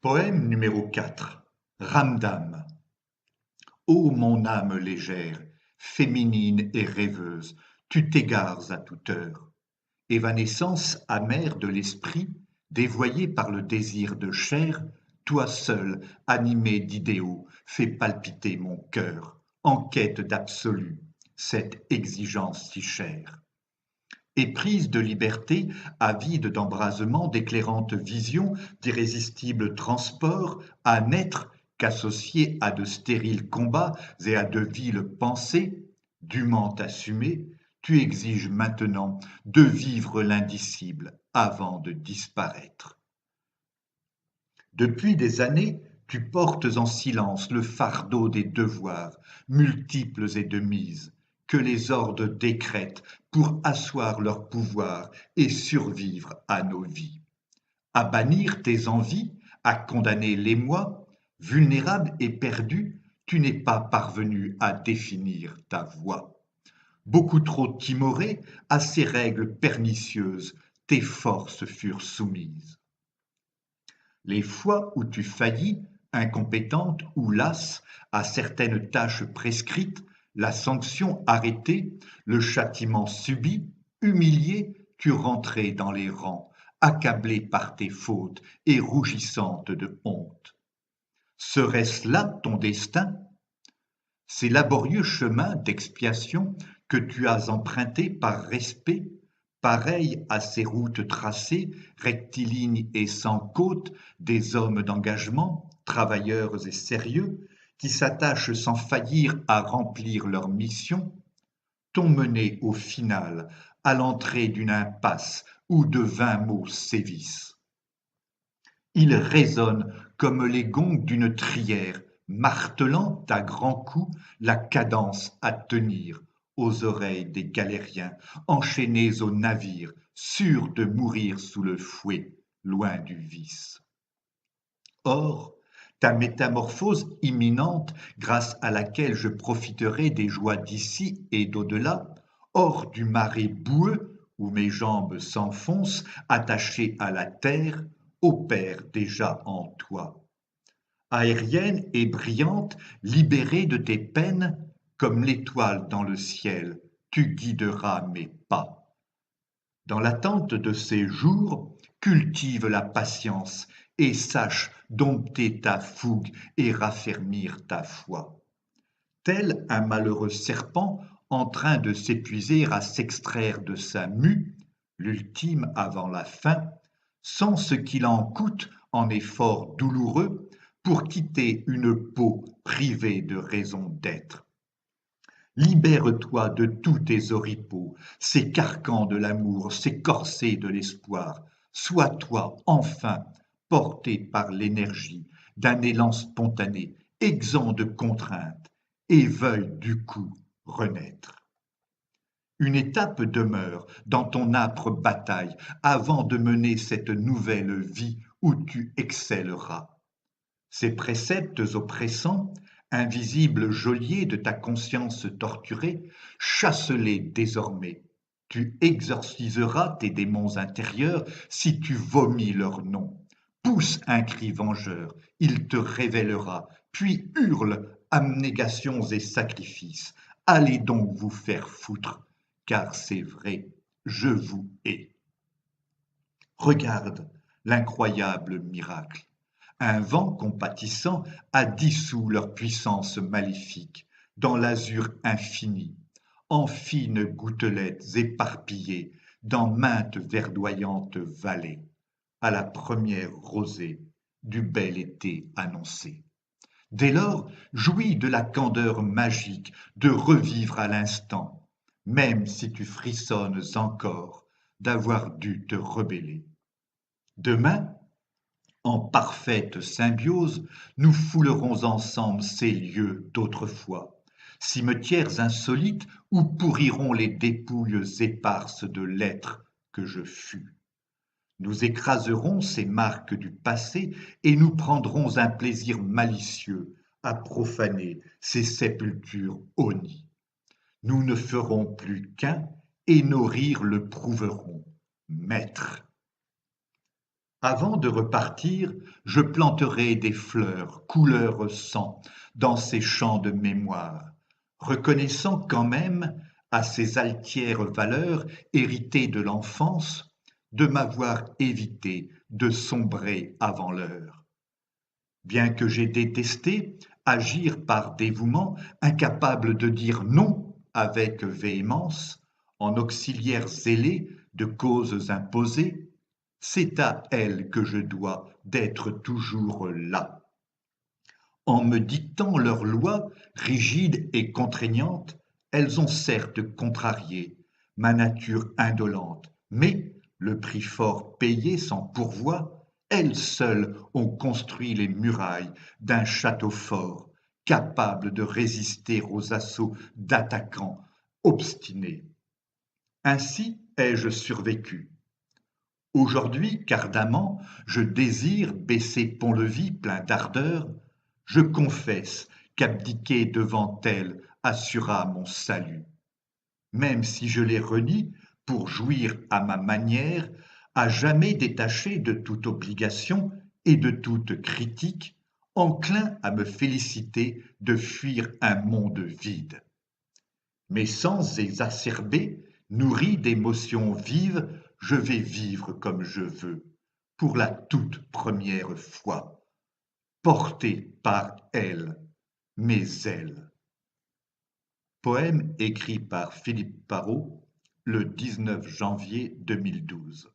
Poème numéro 4. Ramdam. Ô mon âme légère, féminine et rêveuse, tu t'égares à toute heure. Évanescence amère de l'esprit, dévoyée par le désir de chair, toi seul, animé d'idéaux, fais palpiter mon cœur, en quête d'absolu, cette exigence si chère. Éprise de liberté, avide d'embrasement, d'éclairantes visions, d'irrésistibles transports, à n'être qu'associé à de stériles combats et à de viles pensées, dûment assumées, tu exiges maintenant de vivre l'indicible avant de disparaître. Depuis des années, tu portes en silence le fardeau des devoirs, multiples et de mise, que les ordres décrètent pour asseoir leur pouvoir et survivre à nos vies. À bannir tes envies, à condamner l'émoi, vulnérable et perdu, tu n'es pas parvenu à définir ta voie. Beaucoup trop timoré à ces règles pernicieuses, tes forces furent soumises. Les fois où tu faillis, incompétente ou lasse, à certaines tâches prescrites, la sanction arrêtée, le châtiment subi, humilié, tu rentrais dans les rangs, accablée par tes fautes et rougissante de honte. Serait-ce là ton destin? Ces laborieux chemins d'expiation que tu as empruntés par respect, pareils à ces routes tracées, rectilignes et sans côte, des hommes d'engagement, travailleurs et sérieux, qui s'attachent sans faillir à remplir leur mission, t'ont mené au final à l'entrée d'une impasse où de vains mots sévissent. Ils résonnent comme les gongs d'une trière, martelant à grands coups la cadence à tenir aux oreilles des galériens, enchaînés au navire, sûrs de mourir sous le fouet, loin du vice. Or, ta métamorphose imminente, grâce à laquelle je profiterai des joies d'ici et d'au-delà, hors du marais boueux où mes jambes s'enfoncent, attachées à la terre, opère déjà en toi. Aérienne et brillante, libérée de tes peines, comme l'étoile dans le ciel, tu guideras mes pas. Dans l'attente de ces jours, cultive la patience et sache dompter ta fougue et raffermir ta foi. Tel un malheureux serpent en train de s'épuiser à s'extraire de sa mue, l'ultime avant la fin, sans ce qu'il en coûte en efforts douloureux pour quitter une peau privée de raison d'être. Libère-toi de tous tes oripeaux, ces carcans de l'amour, ces corsets de l'espoir. Sois-toi enfin porté par l'énergie d'un élan spontané, exempt de contraintes, et veuille du coup renaître. Une étape demeure dans ton âpre bataille avant de mener cette nouvelle vie où tu excelleras. Ces préceptes oppressants, invisibles geôliers de ta conscience torturée, chasse-les désormais. Tu exorciseras tes démons intérieurs si tu vomis leur nom. Pousse un cri vengeur, il te révélera, puis hurle abnégations et sacrifices. Allez donc vous faire foutre, car c'est vrai, je vous hais. Regarde l'incroyable miracle. Un vent compatissant a dissous leur puissance maléfique dans l'azur infini, en fines gouttelettes éparpillées dans maintes verdoyantes vallées, à la première rosée du bel été annoncé. Dès lors, jouis de la candeur magique de revivre à l'instant, même si tu frissonnes encore d'avoir dû te rebeller. Demain, en parfaite symbiose, nous foulerons ensemble ces lieux d'autrefois, cimetières insolites où pourriront les dépouilles éparses de l'être que je fus. Nous écraserons ces marques du passé et nous prendrons un plaisir malicieux à profaner ces sépultures honnies. Nous ne ferons plus qu'un et nos rires le prouveront. Maître. Avant de repartir, je planterai des fleurs couleur sang dans ces champs de mémoire, reconnaissant quand même à ces altières valeurs héritées de l'enfance de m'avoir évité de sombrer avant l'heure. Bien que j'aie détesté agir par dévouement, incapable de dire non avec véhémence, en auxiliaire zélé de causes imposées, c'est à elles que je dois d'être toujours là. En me dictant leurs lois, rigides et contraignantes, elles ont certes contrarié ma nature indolente, mais le prix fort payé sans pourvoi, elles seules ont construit les murailles d'un château fort, capable de résister aux assauts d'attaquants obstinés. Ainsi ai-je survécu. Aujourd'hui qu'ardemment je désire baisser pont-levis plein d'ardeur, je confesse qu'abdiquer devant elle assura mon salut. Même si je les renie pour jouir à ma manière, à jamais détaché de toute obligation et de toute critique, enclin à me féliciter de fuir un monde vide. Mais sans exacerber, nourri d'émotions vives, je vais vivre comme je veux, pour la toute première fois, porté par elle, mes ailes. Poème écrit par Philippe Parrot le 19 janvier 2012.